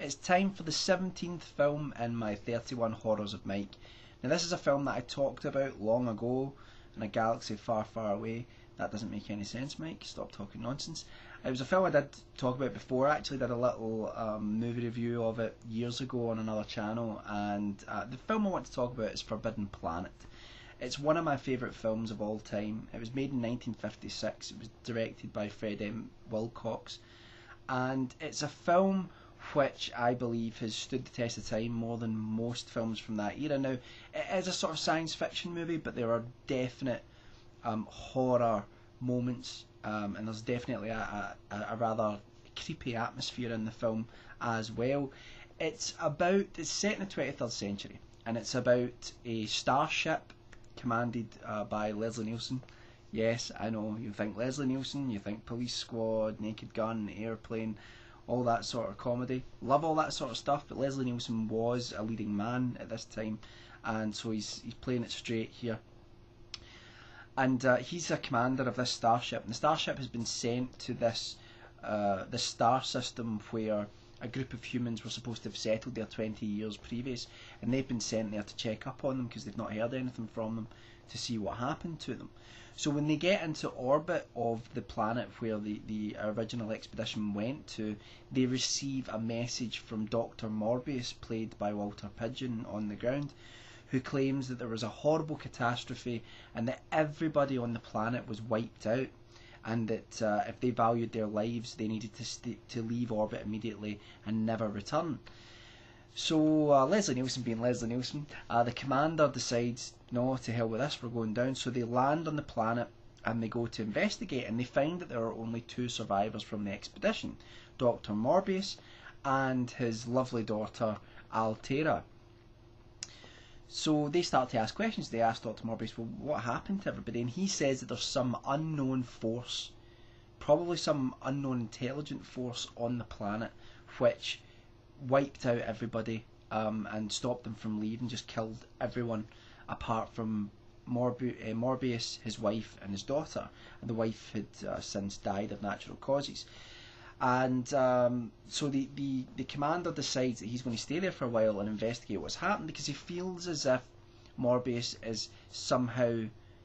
It's time for the 17th film in my 31 Horrors of Mike. Now, this is a film that I talked about long ago in a galaxy far, far away. That doesn't make any sense, Mike. Stop talking nonsense. It was a film I did talk about before. I actually did a little movie review of it years ago on another channel, and the film I want to talk about is Forbidden Planet. It's one of my favourite films of all time. It was made in 1956. It was directed by Fred M. Wilcox, and it's a film which I believe has stood the test of time more than most films from that era. Now, it is a sort of science fiction movie, but there are definite horror moments, and there's definitely a rather creepy atmosphere in the film as well. It's set in the 23rd century, and it's about a starship commanded by Leslie Nielsen. Yes, I know, you think Leslie Nielsen, you think Police Squad, Naked Gun, Airplane, all that sort of comedy. Love all that sort of stuff, but Leslie Nielsen was a leading man at this time, and so he's playing it straight here. And he's a commander of this starship, and the starship has been sent to this star system where a group of humans were supposed to have settled there 20 years previous, and they've been sent there to check up on them because they've not heard anything from them, to see what happened to them. So when they get into orbit of the planet where the original expedition went to, they receive a message from Dr. Morbius, played by Walter Pidgeon, on the ground, who claims that there was a horrible catastrophe and that everybody on the planet was wiped out, and that if they valued their lives, they needed to leave orbit immediately and never return. So Leslie Nielsen being Leslie Nielsen, the commander decides, no, to hell with this, we're going down. So they land on the planet and they go to investigate, and they find that there are only two survivors from the expedition, Dr. Morbius and his lovely daughter Altaira. So they start to ask questions. They ask Dr. Morbius, well, what happened to everybody? And he says that there's some unknown force, probably some unknown intelligent force on the planet, which wiped out everybody and stopped them from leaving, just killed everyone apart from Morbius, his wife and his daughter. And the wife had since died of natural causes. And so the commander decides that he's going to stay there for a while and investigate what's happened, because he feels as if Morbius is somehow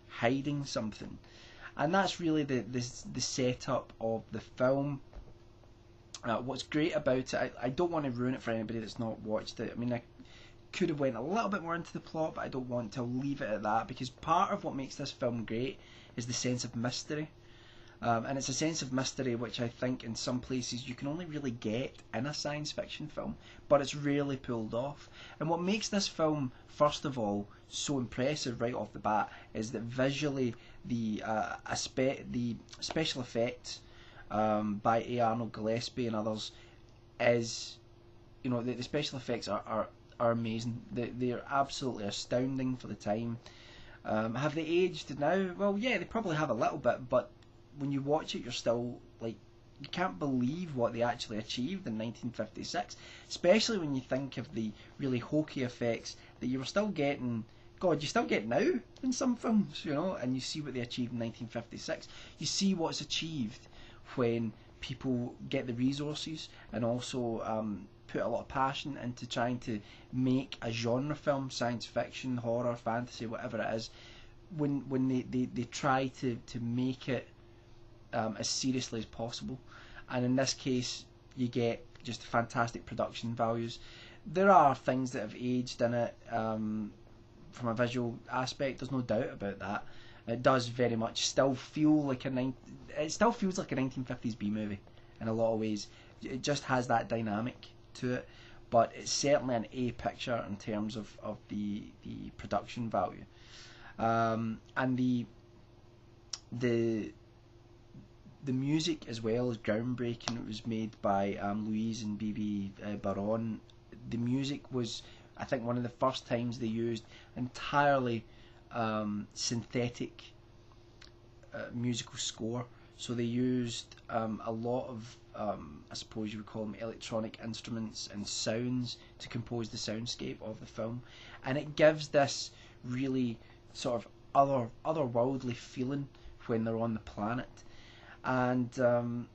hiding something. And that's really the setup of the film. What's great about it, I don't want to ruin it for anybody that's not watched it. I mean, I could have went a little bit more into the plot, but I don't want to leave it at that, because part of what makes this film great is the sense of mystery. And it's a sense of mystery which I think in some places you can only really get in a science fiction film, but it's rarely pulled off. And what makes this film, first of all, so impressive right off the bat is that visually the special effects by A. Arnold Gillespie and others is, the special effects are amazing. They're absolutely astounding for the time. Have they aged now? Well, yeah, they probably have a little bit, but when you watch it, you're still like, you can't believe what they actually achieved in 1956, especially when you think of the really hokey effects that you were still getting. God, you still get now in some films, and you see what they achieved in 1956. You see what's achieved when people get the resources and also put a lot of passion into trying to make a genre film, science fiction, horror, fantasy, whatever it is, when they try to make it as seriously as possible. And in this case, you get just fantastic production values. There are things that have aged in it from a visual aspect, there's no doubt about that. It does very much still feel like it still feels like a 1950s B movie in a lot of ways. It just has that dynamic to it, but it's certainly an A picture in terms of the production value. And the music as well is groundbreaking. It was made by Louise and Bibi Baron. The music was, I think, one of the first times they used entirely synthetic musical score. So they used a lot of, I suppose you would call them electronic instruments and sounds to compose the soundscape of the film. And it gives this really sort of otherworldly feeling when they're on the planet. And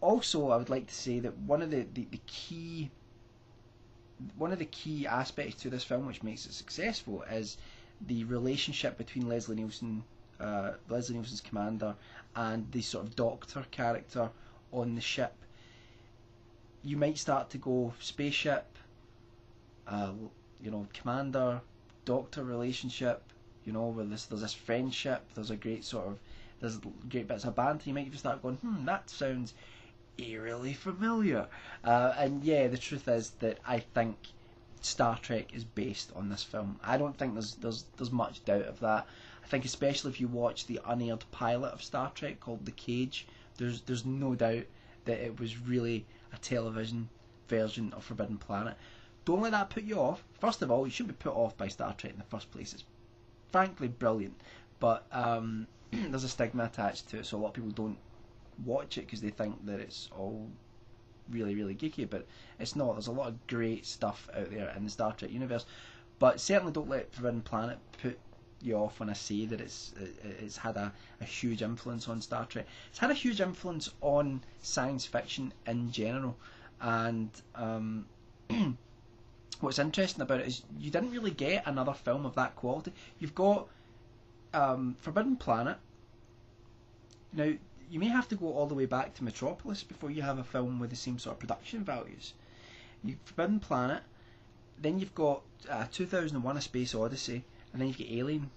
also I would like to say that one of the key one of the key aspects to this film, which makes it successful, is the relationship between Leslie Nielsen's commander, and the sort of doctor character on the ship. You might start to go spaceship, commander doctor relationship, where there's this friendship. There's great bits of banter. You might even start going, that sounds eerily familiar. And yeah, the truth is that I think Star Trek is based on this film. I don't think there's much doubt of that. I think especially if you watch the unaired pilot of Star Trek called The Cage, there's no doubt that it was really a television version of Forbidden Planet. Don't let that put you off. First of all, you shouldn't be put off by Star Trek in the first place. It's frankly brilliant, but there's a stigma attached to it, so a lot of people don't watch it because they think that it's all really, really geeky, but it's not. There's a lot of great stuff out there in the Star Trek universe, but certainly don't let Forbidden Planet put you off when I say that it's had a huge influence on Star Trek. It's had a huge influence on science fiction in general, and what's interesting about it is you didn't really get another film of that quality. You've got Forbidden Planet. Now, you may have to go all the way back to Metropolis before you have a film with the same sort of production values. You've Forbidden Planet, then you've got 2001: A Space Odyssey, and then you've got Alien.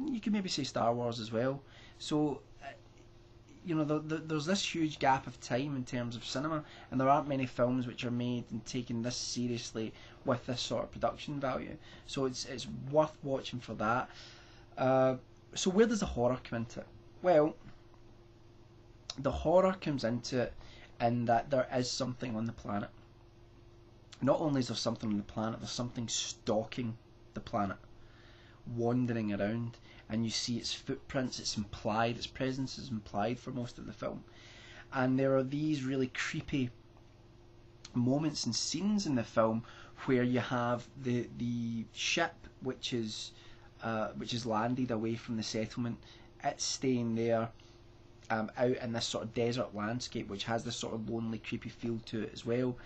You could maybe say Star Wars as well. So, there's this huge gap of time in terms of cinema, and there aren't many films which are made and taken this seriously with this sort of production value. So it's worth watching for that. So where does the horror come into it? Well, the horror comes into it in that there is something on the planet. Not only is there something on the planet, there's something stalking the planet, wandering around, and you see its footprints. Its presence is implied for most of the film, and there are these really creepy moments and scenes in the film where you have the ship which is landed away from the settlement. It's staying there out in this sort of desert landscape, which has this sort of lonely, creepy feel to it as well.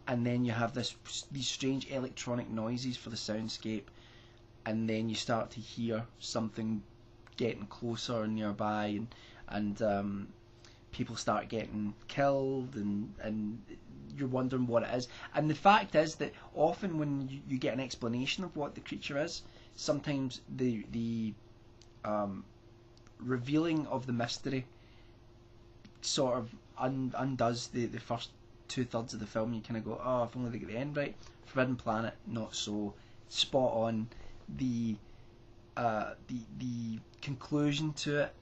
And then you have these strange electronic noises for the soundscape, and then you start to hear something getting closer and nearby, and people start getting killed, and you're wondering what it is. And the fact is that often when you get an explanation of what the creature is, sometimes the revealing of the mystery sort of undoes the first 2/3 of the film. You kind of go, oh, if only they get the end right. Forbidden Planet, not so. Spot on. The conclusion to it,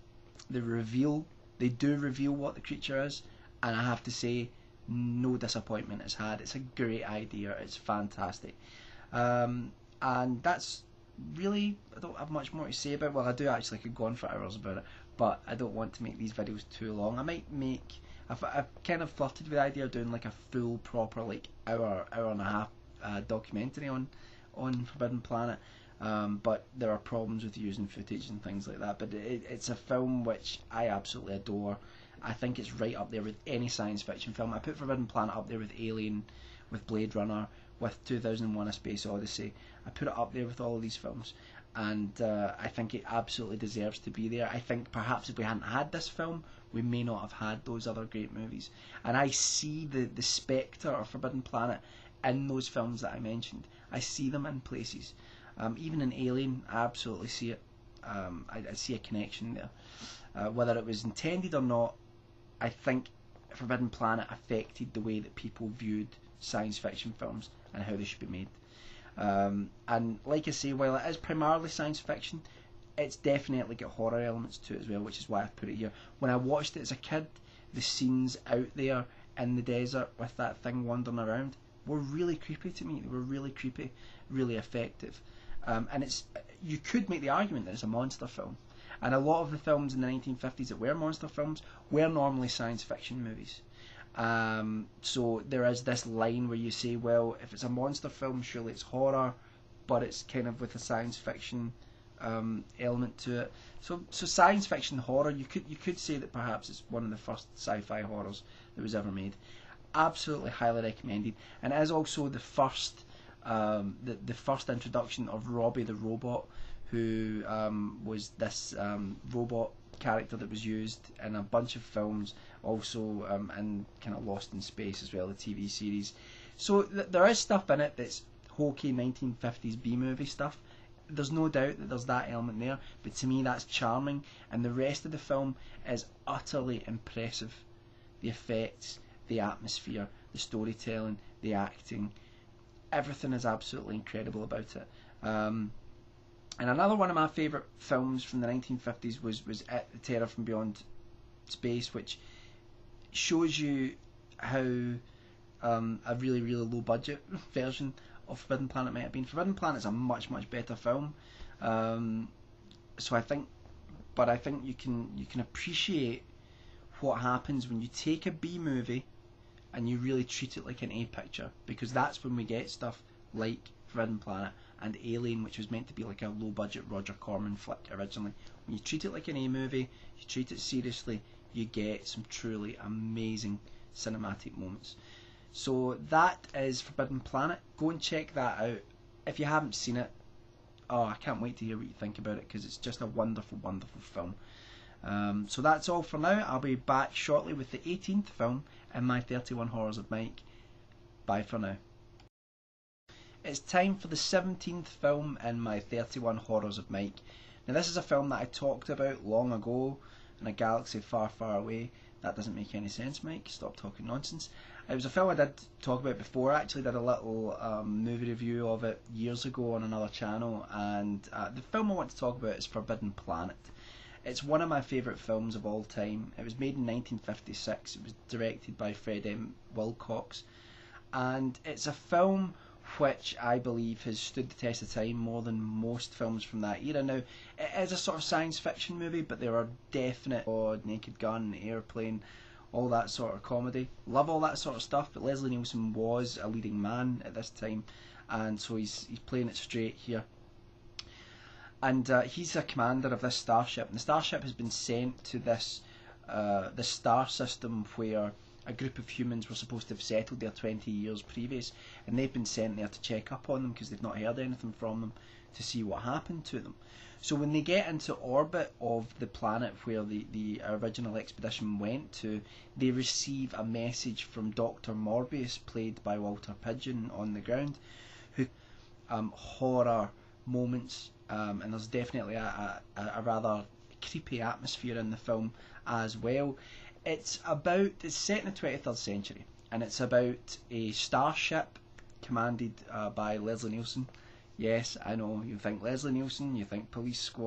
the reveal, they do reveal what the creature is, and I have to say, no disappointment it's had. It's a great idea. It's fantastic, and that's really, I don't have much more to say about it. Well, I do actually, could go on for hours about it, but I don't want to make these videos too long. I might make, I've kind of flirted with the idea of doing like a full proper like hour and a half documentary on Forbidden Planet, but there are problems with using footage and things like that. But it's a film which I absolutely adore. I think it's right up there with any science fiction film. I put Forbidden Planet up there with Alien, with Blade Runner, with 2001: A Space Odyssey. I put it up there with all of these films, and I think it absolutely deserves to be there. I think perhaps if we hadn't had this film, we may not have had those other great movies. And I see the spectre of Forbidden Planet in those films that I mentioned. I see them in places. Even in Alien, I absolutely see it. I see a connection there. Whether it was intended or not, I think Forbidden Planet affected the way that people viewed science fiction films and how they should be made. And like I say, while it is primarily science fiction, it's definitely got horror elements to it as well, which is why I've put it here. When I watched it as a kid, the scenes out there in the desert with that thing wandering around were really creepy to me. They were really creepy, really effective. And you could make the argument that it's a monster film. And a lot of the films in the 1950s that were monster films were normally science fiction movies. So there is this line where you say, well, if it's a monster film, surely it's horror, but it's kind of with a science fiction element to it. So science fiction horror, you could say that perhaps it's one of the first sci-fi horrors that was ever made. absolutely highly recommended, and it is also the first the first introduction of Robbie the robot, who was this robot character that was used in a bunch of films, also and kind of Lost in Space as well, the TV series. So there is stuff in it that's hokey 1950s B movie stuff. There's no doubt that there's that element there, but to me that's charming, and the rest of the film is utterly impressive. The effects, the atmosphere, the storytelling, the acting, everything is absolutely incredible about it. And another one of my favourite films from the 1950s was Altaira from Beyond Space, which shows you how a really, really low budget version of Forbidden Planet might have been. Forbidden Planet is a much, much better film. So I think you can appreciate what happens when you take a B movie and you really treat it like an A picture, because that's when we get stuff like Forbidden Planet and Alien, which was meant to be like a low budget Roger Corman flick originally. When you treat it like an A movie, you treat it seriously, you get some truly amazing cinematic moments. So that is Forbidden Planet. Go and check that out. If you haven't seen it, oh, I can't wait to hear what you think about it, because it's just a wonderful, wonderful film. So that's all for now. I'll be back shortly with the 18th film in my 31 Horrors of Mike. Bye for now. It's time for the 17th film in my 31 Horrors of Mike. Now this is a film that I talked about long ago in a galaxy far, far away. That doesn't make any sense, Mike. Stop talking nonsense. It was a film I did talk about before. I actually did a little movie review of it years ago on another channel, and the film I want to talk about is Forbidden Planet. It's one of my favourite films of all time. It was made in 1956. It was directed by Fred M. Wilcox, and it's a film which I believe has stood the test of time more than most films from that era. Now, it is a sort of science fiction movie, but there are definite Naked Gun, Airplane, all that sort of comedy. Love all that sort of stuff, but Leslie Nielsen was a leading man at this time, and so he's playing it straight here. And he's a commander of this starship, and the starship has been sent to this star system where a group of humans were supposed to have settled there 20 years previous, and they've been sent there to check up on them because they've not heard anything from them, to see what happened to them. So when they get into orbit of the planet where the original expedition went to, they receive a message from Dr. Morbius, played by Walter Pidgeon, on the ground, who horror moments, and there's definitely a rather creepy atmosphere in the film as well. It's set in the 23rd century, and it's about a starship commanded by Leslie Nielsen. Yes, I know, you think Leslie Nielsen, you think Police Squad.